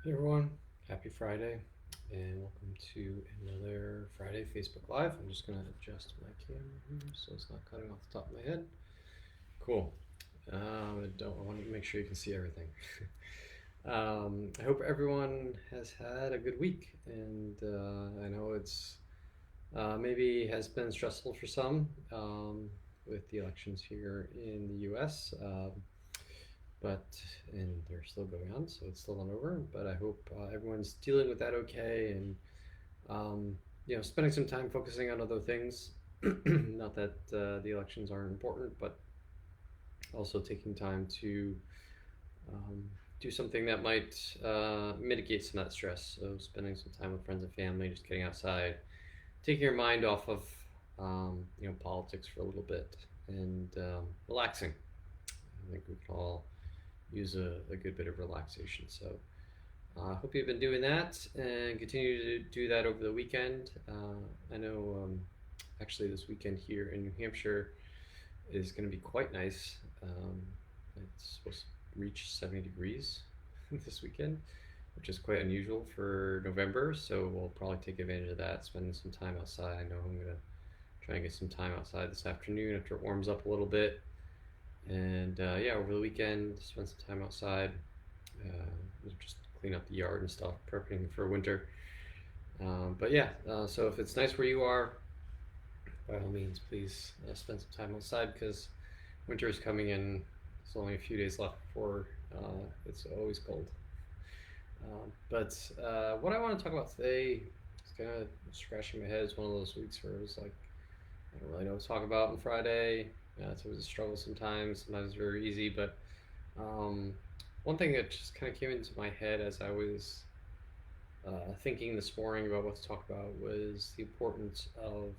Hey everyone, happy Friday, and welcome to another Friday Facebook Live. I'm just going to adjust my camera here so it's not cutting off the top of my head. Cool. I want to make sure you can see everything. I hope everyone has had a good week, and I know it's maybe has been stressful for some with the elections here in the U.S. But and they're still going on, so it's still not over. But I hope everyone's dealing with that okay, and spending some time focusing on other things. Not that the elections aren't important, but also taking time to um, do something that might mitigate some of that stress. So spending some time with friends and family, just getting outside, taking your mind off of politics for a little bit, and relaxing. I think we can all use a good bit of relaxation. So I hope you've been doing that and continue to do that over the weekend. I know actually this weekend here in New Hampshire is going to be quite nice. It's supposed to reach 70 degrees this weekend, which is quite unusual for November. So we'll probably take advantage of that, spending some time outside. I know I'm going to try and get some time outside this afternoon after it warms up a little bit. And yeah, over the weekend, spend some time outside, just clean up the yard and stuff, prepping for winter. But yeah, so if it's nice where you are, by all means, please spend some time outside because winter is coming in. There's only a few days left before it's always cold. But what I want to talk about today is kind of scratching my head. It's one of those weeks where it was like, I don't really know what to talk about on Friday. It's always a struggle sometimes. Sometimes it's very easy, but one thing that just kind of came into my head as I was thinking this morning about what to talk about was the importance of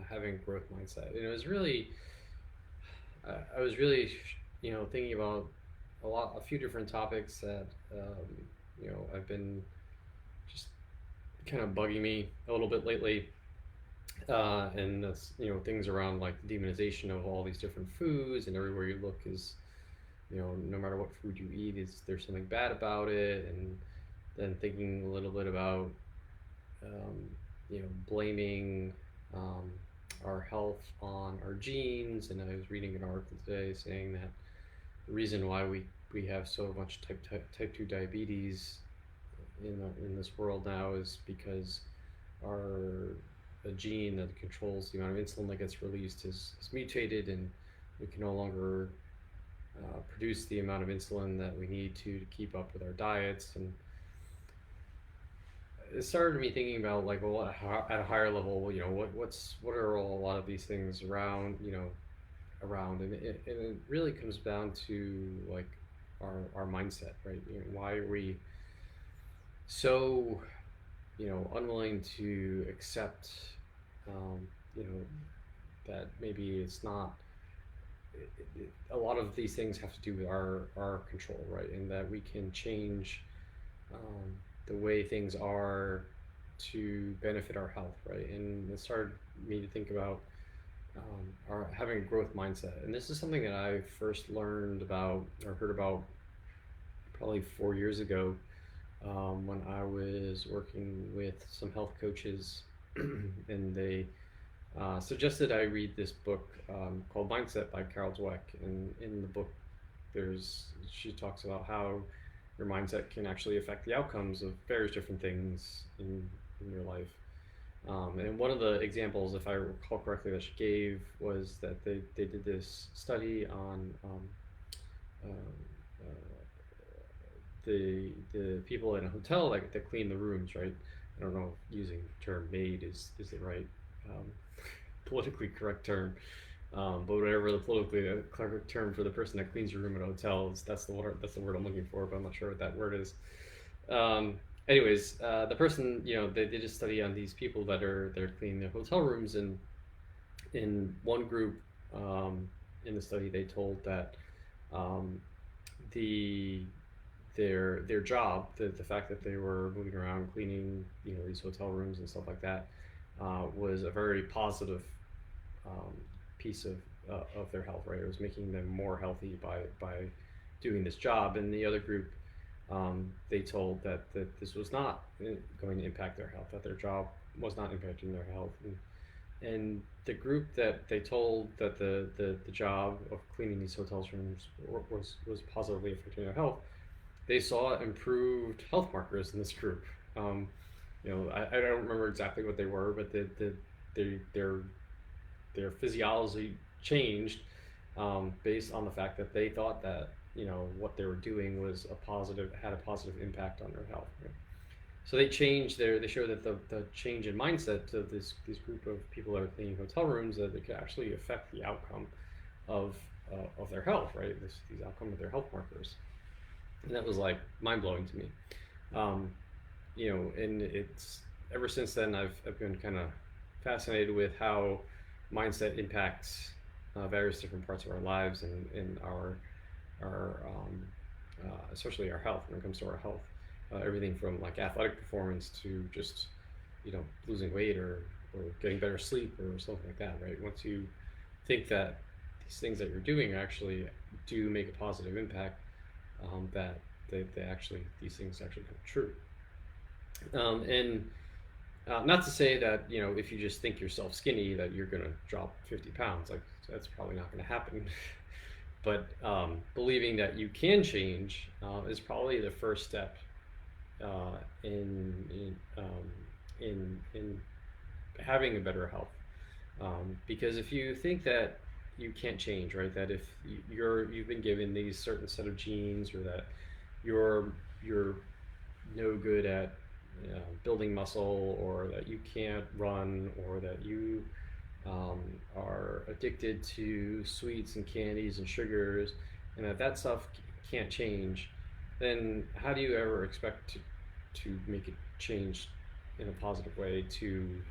having a growth mindset. And it was really, I was really, thinking about a few different topics that, I've been just kind of bugging me a little bit lately. And that's things around like the demonization of all these different foods, and everywhere you look is no matter what food you eat, is there's something bad about it. And then thinking a little bit about blaming our health on our genes. And I was reading an article today saying that the reason why we have so much type 2 diabetes in this world now is because our a gene that controls the amount of insulin that gets released is mutated, and we can no longer produce the amount of insulin that we need to keep up with our diets. And it started me thinking about like, well, at a higher level, what are a lot of these things around, and it really comes down to like our mindset, right? Why are we so unwilling to accept, um, you know, that maybe it's not. A lot of these things have to do with our control, right? And that we can change the way things are to benefit our health, right? And it started me to think about our having a growth mindset. And this is something that I first learned about or heard about probably 4 years ago when I was working with some health coaches, and they suggested I read this book called Mindset by Carol Dweck. And in the book, she talks about how your mindset can actually affect the outcomes of various different things in your life. And one of the examples, if I recall correctly, that she gave was that they did this study on uh, the people in a hotel that clean the rooms, right? I don't know if using the term maid is the right um, politically correct term, but whatever the politically correct term for the person that cleans your room at a hotel is, that's the word I'm looking for, but I'm not sure what that word is. Anyways, the person, they did a study on these people they're cleaning their hotel rooms, and in one group, in the study, they told that um, the their job, the fact that they were moving around cleaning, these hotel rooms and stuff like that, was a very positive um, piece of their health. Right, it was making them more healthy by doing this job. And the other group, they told that this was not going to impact their health, that their job was not impacting their health. And the group that they told that the job of cleaning these hotels rooms was positively affecting their health, they saw improved health markers in this group. Um, I don't remember exactly what they were, but their their physiology changed based on the fact that they thought that what they were doing was had a positive impact on their health. Right? So they showed that the change in mindset of this group of people that are cleaning hotel rooms, that it could actually affect the outcome of of their health, right? These outcome of their health markers, and that was like mind blowing to me. Um, and it's ever since then I've been kind of fascinated with how mindset impacts various different parts of our lives and our especially our health when it comes to our health. Everything from like athletic performance to just losing weight or getting better sleep or something like that, right? Once you think that these things that you're doing actually do make a positive impact, that they actually these things actually come true. And not to say that if you just think yourself skinny that you're going to drop 50 pounds. Like that's probably not going to happen. But believing that you can change is probably the first step uh, in having a better health. Because if you think that you can't change, right? That if you've been given these certain set of genes, or that you're no good at building muscle, or that you can't run, or that you are addicted to sweets and candies and sugars, and that stuff can't change, then how do you ever expect to make it change in a positive way to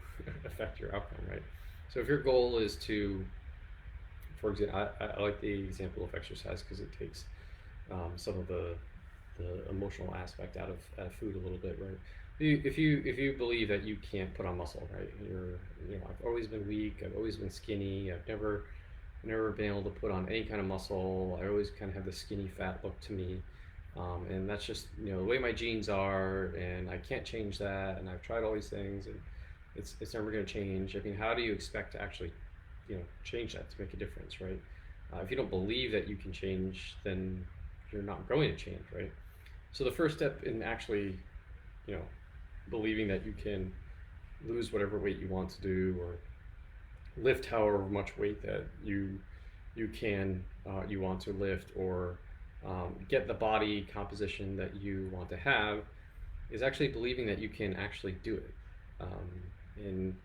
affect your outcome, right? So if your goal is to, for example, I like the example of exercise because it takes some of the emotional aspect out of food a little bit, right? If you believe that you can't put on muscle, right? I've always been weak. I've always been skinny. I've never been able to put on any kind of muscle. I always kind of have the skinny fat look to me, and that's just the way my genes are, and I can't change that. And I've tried all these things, and it's never going to change. I mean, how do you expect to actually change that to make a difference, right? If you don't believe that you can change, then you're not going to change, right? So the first step in actually, you know, believing that you can lose whatever weight you want to do, or lift however much weight that you want to lift, or get the body composition that you want to have, is actually believing that you can actually do it. And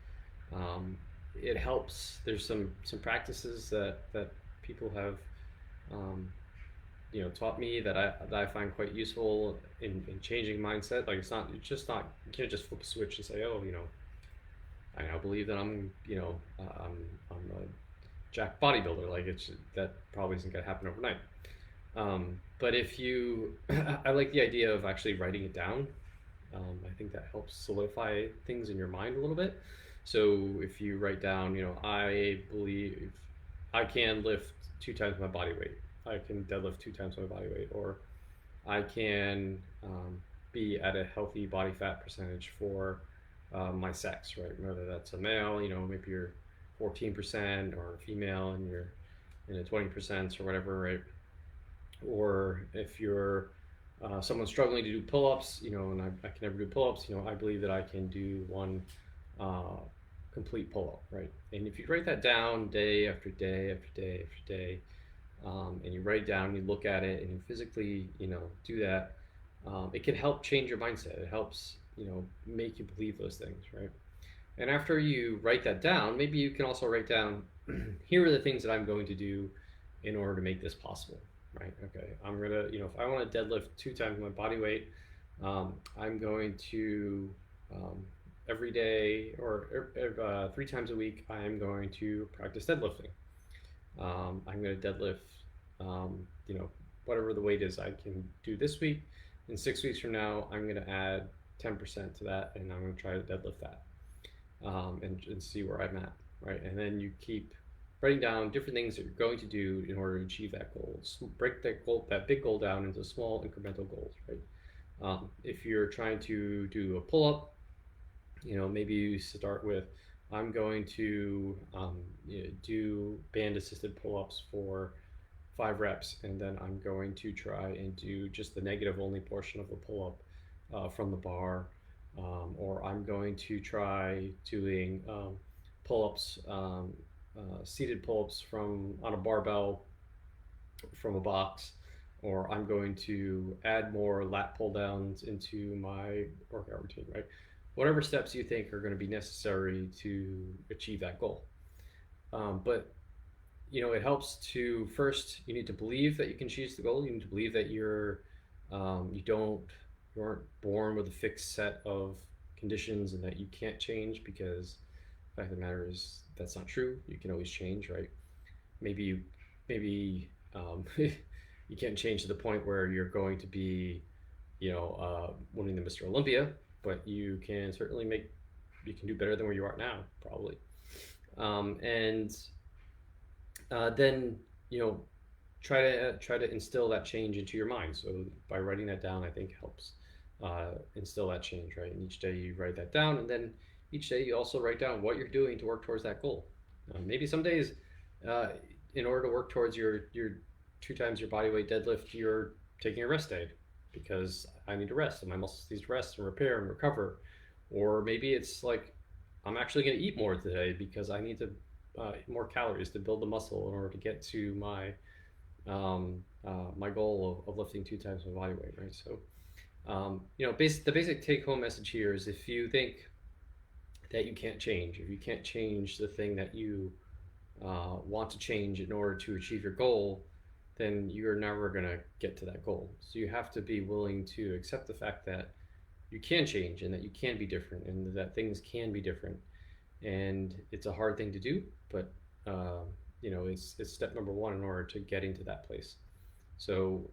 it helps. There's some practices that people have taught me that I find quite useful in changing mindset. Like it's just not, you can't just flip a switch and say, oh, I now believe that I'm a jack bodybuilder. Like that probably isn't gonna happen overnight. But if you, I like the idea of actually writing it down. I think that helps solidify things in your mind a little bit. So if you write down, I believe I can lift 2 times my body weight. I can deadlift 2 times my body weight, or I can be at a healthy body fat percentage for my sex, right? Whether that's a male, maybe you're 14%, or a female and you're in the 20% or whatever, right? Or if you're someone struggling to do pull-ups, and I can never do pull-ups, I believe that I can do one complete pull-up, right? And if you write that down day after day after day after day, and you write it down, you look at it, and you physically, do that, it can help change your mindset. It helps, make you believe those things, right? And after you write that down, maybe you can also write down, here are the things that I'm going to do in order to make this possible, right? Okay, I'm gonna, if I want to deadlift 2 times my body weight, I'm going to every day, or 3 times a week, I'm going to practice deadlifting. I'm going to deadlift, whatever the weight is I can do this week. In 6 weeks from now, I'm going to add 10% to that, and I'm going to try to deadlift that, and see where I'm at, right? And then you keep writing down different things that you're going to do in order to achieve that goal. So break that big goal down into small incremental goals, right? If you're trying to do a pull-up, maybe you start with, I'm going to do band assisted pull-ups for 5 reps, and then I'm going to try and do just the negative only portion of the pull-up from the bar, or I'm going to try doing pull-ups, seated pull-ups from on a barbell from a box, or I'm going to add more lat pull downs into my workout routine, right? Whatever steps you think are going to be necessary to achieve that goal. But it helps to first, you need to believe that you can achieve the goal. You need to believe that you aren't born with a fixed set of conditions and that you can't change, because the fact of the matter is that's not true. You can always change, right? Maybe you can't change to the point where you're going to be, winning the Mr. Olympia, but you can certainly you can do better than where you are now, probably. And then try to instill that change into your mind. So by writing that down, I think helps instill that change, right? And each day you write that down, and then each day you also write down what you're doing to work towards that goal. Maybe some days, in order to work towards your 2 times your body weight deadlift, you're taking a rest day because I need to rest and my muscles need to rest and repair and recover. Or maybe it's like, I'm actually going to eat more today because I need to more calories to build the muscle in order to get to my my goal of lifting 2 times my body weight, right? So the basic take-home message here is, if you think that you can't change, if you can't change the thing that you want to change in order to achieve your goal, then you're never going to get to that goal. So you have to be willing to accept the fact that you can change and that you can be different and that things can be different. And it's a hard thing to do, but it's step number one in order to getting to that place. So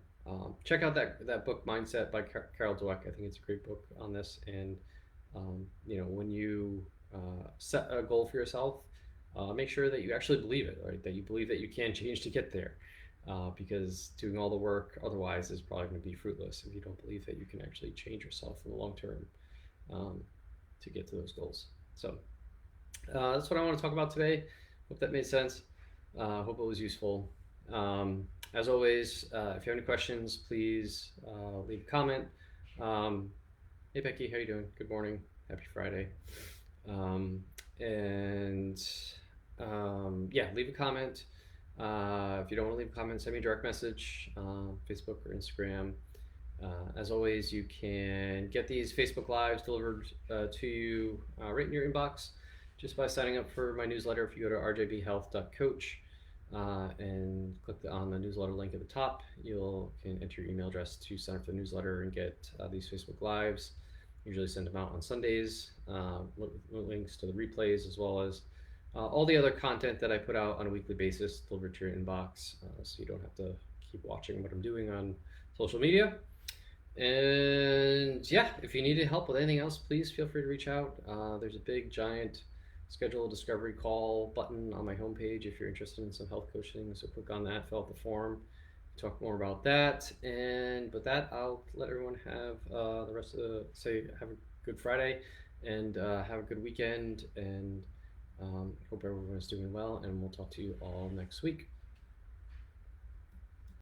check out that book, Mindset by Carol Dweck. I think it's a great book on this. And when you set a goal for yourself, make sure that you actually believe it, right? That you believe that you can change to get there, because doing all the work otherwise is probably going to be fruitless if you don't believe that you can actually change yourself in the long term to get to those goals. So that's what I want to talk about today. Hope that made sense. Hope it was useful. As always, if you have any questions, please leave a comment. Hey Becky, how you doing? Good morning. Happy Friday. Leave a comment. If you don't want to leave a comment, send me a direct message, Facebook or Instagram. As always, you can get these Facebook Lives delivered to you right in your inbox just by signing up for my newsletter. If you go to rjbhealth.coach and click on the newsletter link at the top, you can enter your email address to sign up for the newsletter and get these Facebook Lives. Usually send them out on Sundays, links to the replays, as well as all the other content that I put out on a weekly basis delivered to your inbox, so you don't have to keep watching what I'm doing on social media. And if you need help with anything else, please feel free to reach out. There's a big giant schedule a discovery call button on my homepage if you're interested in some health coaching. So click on that, fill out the form, talk more about that. And with that, I'll let everyone have the rest of have a good Friday and have a good weekend. And hope everyone's doing well. And we'll talk to you all next week.